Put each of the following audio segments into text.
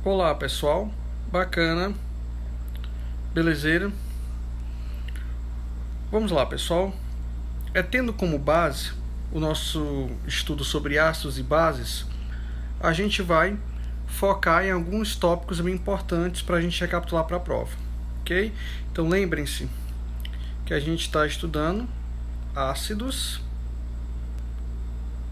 Olá pessoal, bacana, belezeira. Vamos lá pessoal, tendo como base o nosso estudo sobre ácidos e bases, a gente vai focar em alguns tópicos bem importantes para a gente recapitular para a prova, ok? Então lembrem-se que a gente está estudando ácidos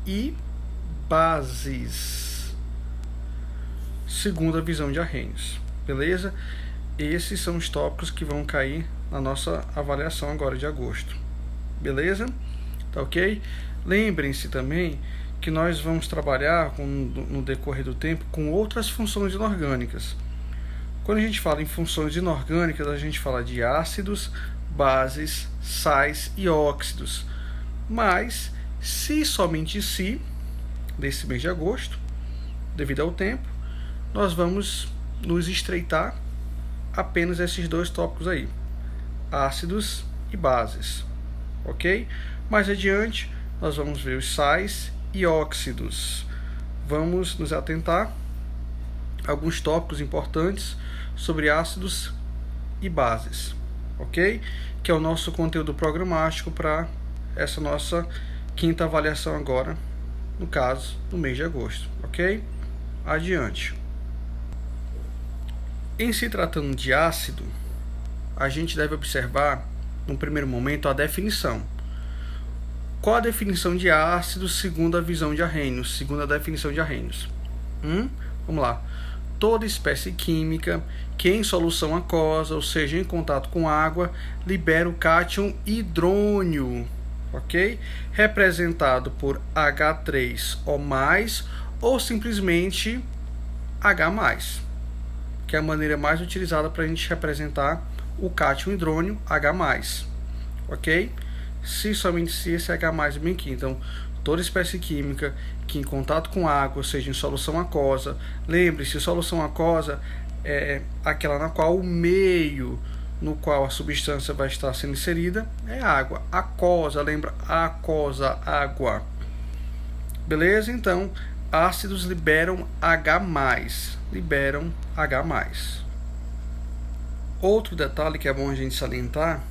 e bases, segundo a visão de Arrhenius, beleza? Esses são os tópicos que vão cair na nossa avaliação agora de agosto, beleza? Tá ok? Lembrem-se também que nós vamos trabalhar no decorrer do tempo com outras funções inorgânicas. Quando a gente fala em funções inorgânicas, a gente fala de ácidos, bases, sais e óxidos. Mas, se somente se, desse mês de agosto, devido ao tempo, nós vamos nos estreitar apenas esses dois tópicos aí, ácidos e bases, ok? Mais adiante, nós vamos ver os sais e óxidos. Vamos nos atentar a alguns tópicos importantes sobre ácidos e bases, ok? Que é o nosso conteúdo programático para essa nossa quinta avaliação agora, no caso, no mês de agosto, ok? Adiante. Em se tratando de ácido, a gente deve observar, no primeiro momento, a definição. Qual a definição de ácido segundo a visão de Arrhenius, segundo a definição de Arrhenius? Vamos lá. Toda espécie química que em solução aquosa, ou seja, em contato com água, libera o cátion hidrônio, ok? Representado por H3O+, ou simplesmente H+, que é a maneira mais utilizada para a gente representar o cátion hidrônio H+, ok? Somente se esse H+, bem aqui. Então, toda espécie química que em contato com água, ou seja, em solução aquosa, lembre-se, solução aquosa é aquela na qual o meio no qual a substância vai estar sendo inserida é água. Aquosa, lembra? Aquosa, água. Beleza? Então, ácidos liberam H+. Liberam H+. Outro detalhe que é bom a gente salientar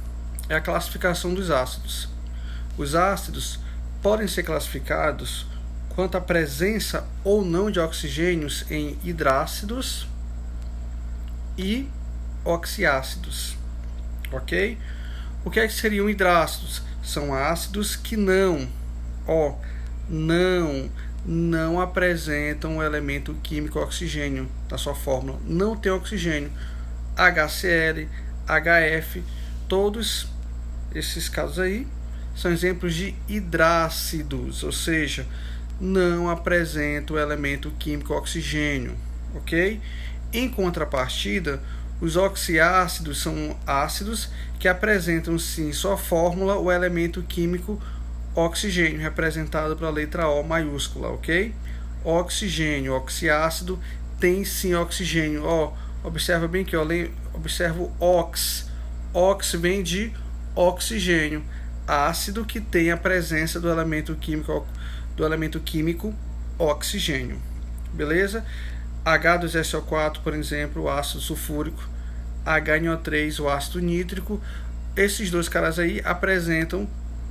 é a classificação dos ácidos. Os ácidos podem ser classificados quanto à presença ou não de oxigênios em hidrácidos e oxiácidos, ok? O que é que seriam hidrácidos? São ácidos que não apresentam o elemento químico oxigênio na sua fórmula, não tem oxigênio. HCl, HF, todos esses casos aí são exemplos de hidrácidos, ou seja, não apresentam o elemento químico oxigênio, ok? Em contrapartida, os oxiácidos são ácidos que apresentam sim em sua fórmula o elemento químico oxigênio, representado pela letra O maiúscula, ok? Oxigênio, oxiácido tem sim oxigênio. Observa bem aqui, observa o ox. Ox vem de oxigênio, ácido que tem a presença do elemento químico oxigênio. Beleza? H2SO4, por exemplo, o ácido sulfúrico, HNO3, o ácido nítrico, esses dois caras aí apresentam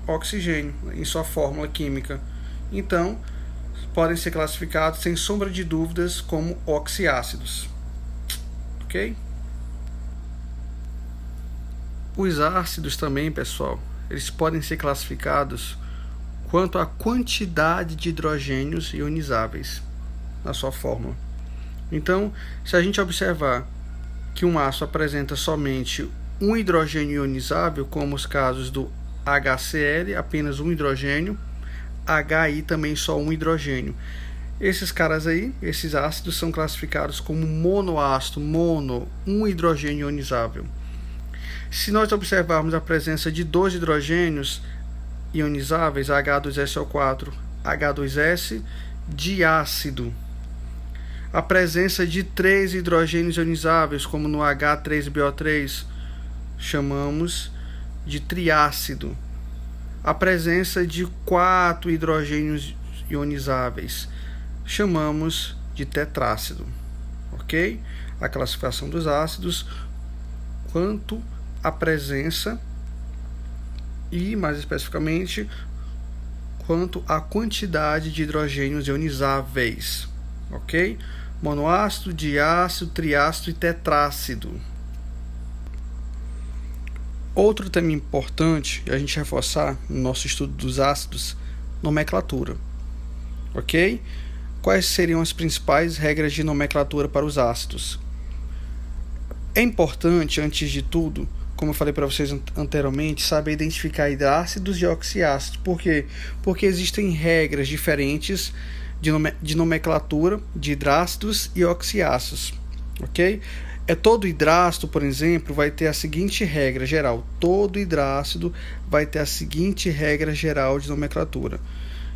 oxigênio em sua fórmula química. Então, podem ser classificados sem sombra de dúvidas como oxiácidos. Ok? Os ácidos também, pessoal, eles podem ser classificados quanto à quantidade de hidrogênios ionizáveis na sua fórmula. Então, se a gente observar que um ácido apresenta somente um hidrogênio ionizável, como os casos do HCl, apenas um hidrogênio, HI também só um hidrogênio. Esses caras aí, esses ácidos, são classificados como monoácido, um hidrogênio ionizável. Se nós observarmos a presença de dois hidrogênios ionizáveis, H2SO4, H2S, diácido. A presença de três hidrogênios ionizáveis, como no H3BO3, chamamos de triácido. A presença de 4 hidrogênios ionizáveis chamamos de tetrácido. ok? A classificação dos ácidos quanto à presença e, mais especificamente, quanto à quantidade de hidrogênios ionizáveis, ok? Monoácido, diácido, triácido e tetrácido. Outro tema importante a gente reforçar no nosso estudo dos ácidos, nomenclatura, ok? Quais seriam as principais regras de nomenclatura para os ácidos? É importante, antes de tudo, como eu falei para vocês anteriormente, saber identificar hidrácidos e oxiácidos. Por quê? Porque existem regras diferentes de nomenclatura de hidrácidos e oxiácidos, ok? Todo hidrácido, por exemplo, vai ter a seguinte regra geral. Todo hidrácido vai ter a seguinte regra geral de nomenclatura.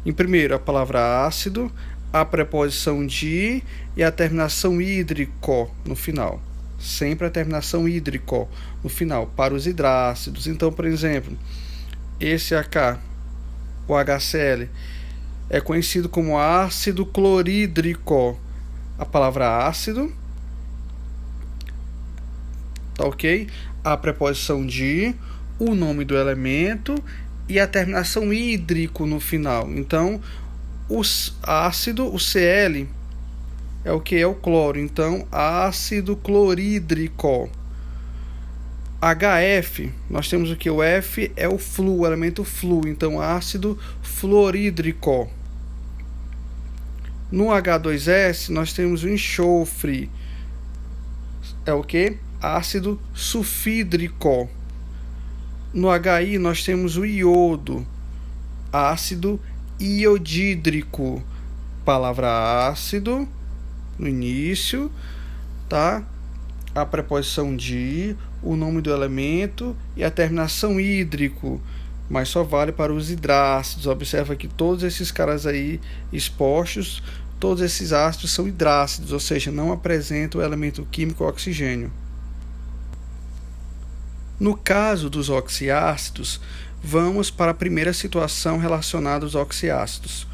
Em primeiro, a palavra ácido, a preposição de e a terminação hídrico no final. Sempre a terminação hídrico no final, para os hidrácidos. Então, por exemplo, esse AK, o HCl, é conhecido como ácido clorídrico. A palavra ácido, tá ok? A preposição de, o nome do elemento e a terminação hídrico no final. Então, o ácido, o Cl, é o que? É o cloro. Então, ácido clorídrico. HF, nós temos o que? O F é o flu, o elemento flu. Então, ácido fluorídrico. No H2S, nós temos o enxofre. É o que? Ácido sulfídrico. No HI nós temos o iodo, ácido iodídrico. Palavra ácido no início, tá? A preposição de, o nome do elemento e a terminação hídrico, mas só vale para os hidrácidos. Observa que todos esses caras aí expostos, todos esses ácidos são hidrácidos, ou seja, não apresentam o elemento químico oxigênio. No caso dos oxiácidos, vamos para a primeira situação relacionada aos oxiácidos.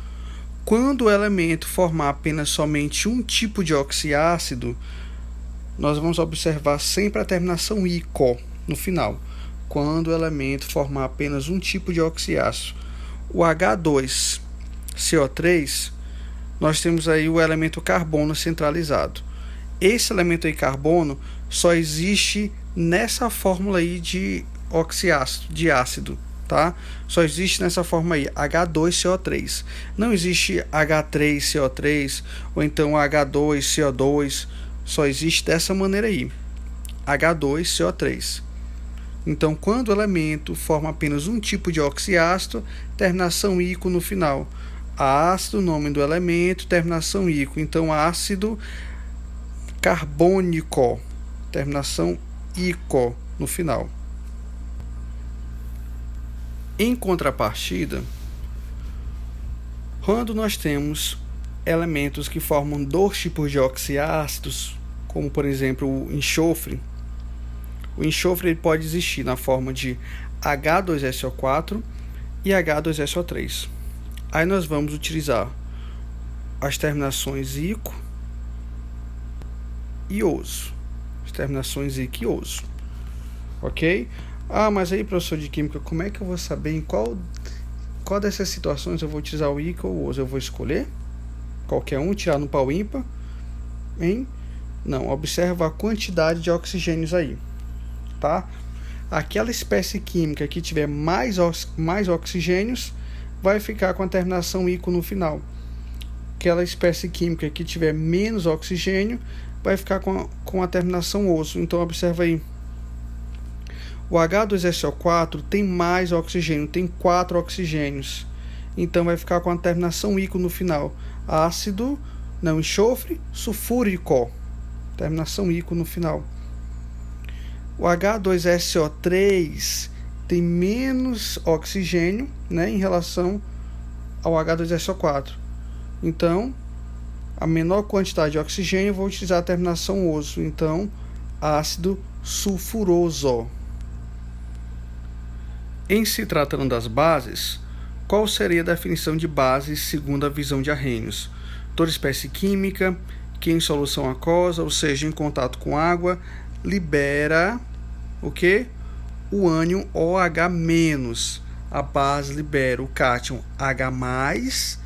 Quando o elemento formar apenas somente um tipo de oxiácido, nós vamos observar sempre a terminação ico no final. Quando o elemento formar apenas um tipo de oxiácido. O H2CO3, nós temos aí o elemento carbono centralizado. Esse elemento aí, carbono, só existe nessa fórmula aí de oxiácido, de ácido, tá? Só existe nessa fórmula aí, H2CO3. Não existe H3CO3 ou então H2CO2, só existe dessa maneira aí, H2CO3. Então, quando o elemento forma apenas um tipo de oxiácido, terminação ico no final. Ácido, nome do elemento, terminação ico. Então, ácido carbônico, terminação ico no final. Em contrapartida, quando nós temos elementos que formam dois tipos de oxiácidos, como por exemplo o enxofre ele pode existir na forma de H2SO4 e H2SO3. Aí nós vamos utilizar as terminações ico e oso. Terminações ico e oso, ok? Mas aí, professor de química, como é que eu vou saber em qual dessas situações eu vou utilizar o ico ou o oso? Eu vou escolher qualquer um, tirar no pau ímpar, hein? Não, observa a quantidade de oxigênios aí, tá? Aquela espécie química que tiver mais oxigênios vai ficar com a terminação ico no final. Aquela espécie química que tiver menos oxigênio vai ficar com a terminação oso. Então, observa aí. O H2SO4 tem mais oxigênio, tem 4 oxigênios. Então, vai ficar com a terminação ico no final. Ácido, não, enxofre, sulfúrico. Terminação ico no final. O H2SO3 tem menos oxigênio, né, em relação ao H2SO4. Então, a menor quantidade de oxigênio, eu vou utilizar a terminação oso. Então, ácido sulfuroso. Em se tratando das bases, qual seria a definição de base segundo a visão de Arrhenius? Toda espécie química que em solução aquosa, ou seja, em contato com água, libera o que? O ânion OH-. A base libera o cátion H+,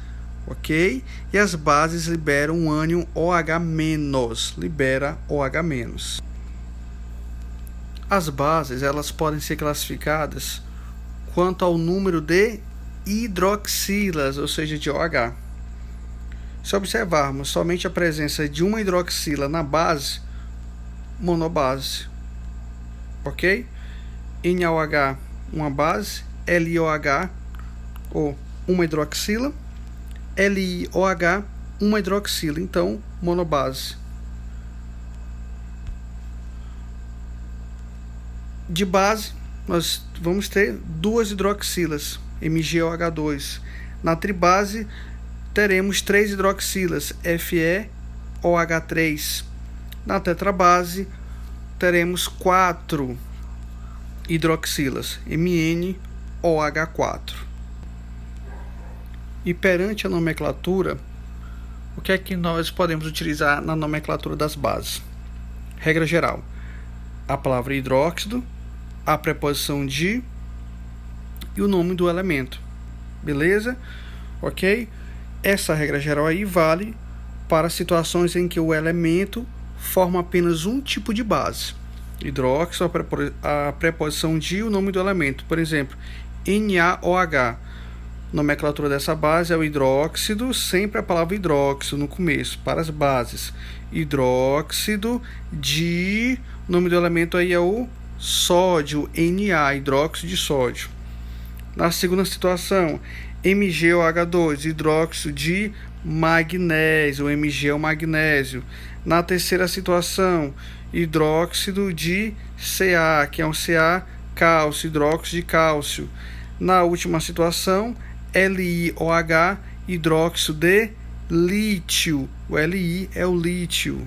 ok? E as bases liberam o ânion OH-, libera OH-. As bases, elas podem ser classificadas quanto ao número de hidroxilas, ou seja, de OH. Se observarmos somente a presença de uma hidroxila na base, monobase, ok? NaOH, uma base, LiOH, ou uma hidroxila, LiOH, uma hidroxila, então monobase. De base, nós vamos ter duas hidroxilas, MgOH2. Na tribase, teremos 3 hidroxilas, FeOH3. Na tetrabase, teremos 4 hidroxilas, MnOH4. E perante a nomenclatura, o que é que nós podemos utilizar na nomenclatura das bases? Regra geral: a palavra hidróxido, a preposição de e o nome do elemento. Beleza? Ok? Essa regra geral aí vale para situações em que o elemento forma apenas um tipo de base. Hidróxido, a preposição de e o nome do elemento. Por exemplo, NaOH. Nomenclatura dessa base é o hidróxido, sempre a palavra hidróxido no começo, para as bases. Hidróxido de, o nome do elemento aí é o sódio, Na, hidróxido de sódio. Na segunda situação, MgOH2, hidróxido de magnésio, o Mg é o magnésio. Na terceira situação, hidróxido de Ca, que é um Ca, cálcio, hidróxido de cálcio. Na última situação, LiOH, hidróxido de lítio. O Li é o lítio.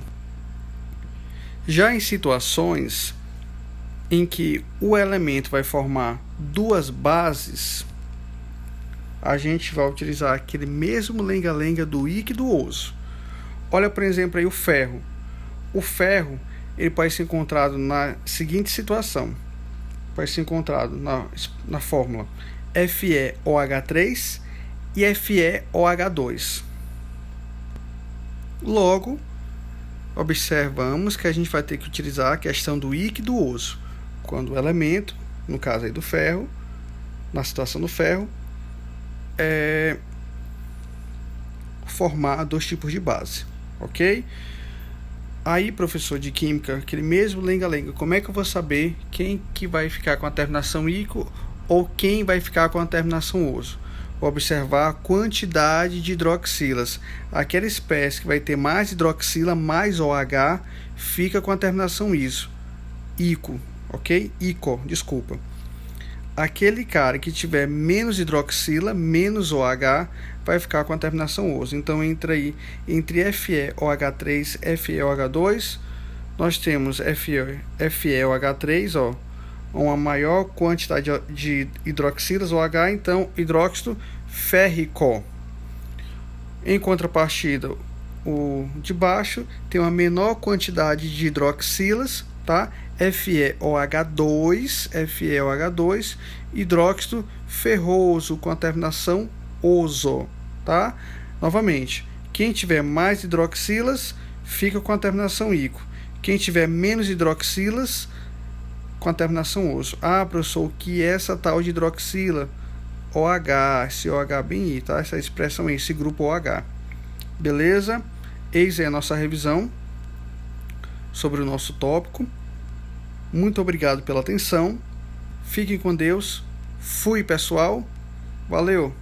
Já em situações em que o elemento vai formar duas bases, a gente vai utilizar aquele mesmo lenga-lenga do íquido-oso. Olha, por exemplo, aí o ferro. O ferro, ele pode ser encontrado na seguinte situação. Pode ser encontrado na fórmula FeOH3 e FeOH2. Logo, observamos que a gente vai ter que utilizar a questão do íquido-oso, quando o elemento, no caso aí do ferro, na situação do ferro, formar dois tipos de base, ok? Aí, professor de química, aquele mesmo lenga-lenga, como é que eu vou saber quem que vai ficar com a terminação ico ou quem vai ficar com a terminação oso? Vou observar a quantidade de hidroxilas. Aquela espécie que vai ter mais hidroxila, mais OH, fica com a terminação ico, ok? Ico, desculpa. Aquele cara que tiver menos hidroxila, menos OH, vai ficar com a terminação oso. Então, entre FeOH3 e FeOH2, nós temos FeOH3, ó, uma maior quantidade de hidroxilas, OH, então hidróxido férrico. Em contrapartida, o de baixo tem uma menor quantidade de hidroxilas, tá? FeOH2, hidróxido ferroso com a terminação oso, tá? Novamente, quem tiver mais hidroxilas fica com a terminação ico. Quem tiver menos hidroxilas, com a terminação oso. Ah, professor, o que é essa tal de hidroxila? OH, esse OH bem I, tá? Essa expressão aí, esse grupo OH. Beleza? Eis aí a nossa revisão sobre o nosso tópico. Muito obrigado pela atenção. Fiquem com Deus. Fui, pessoal. Valeu!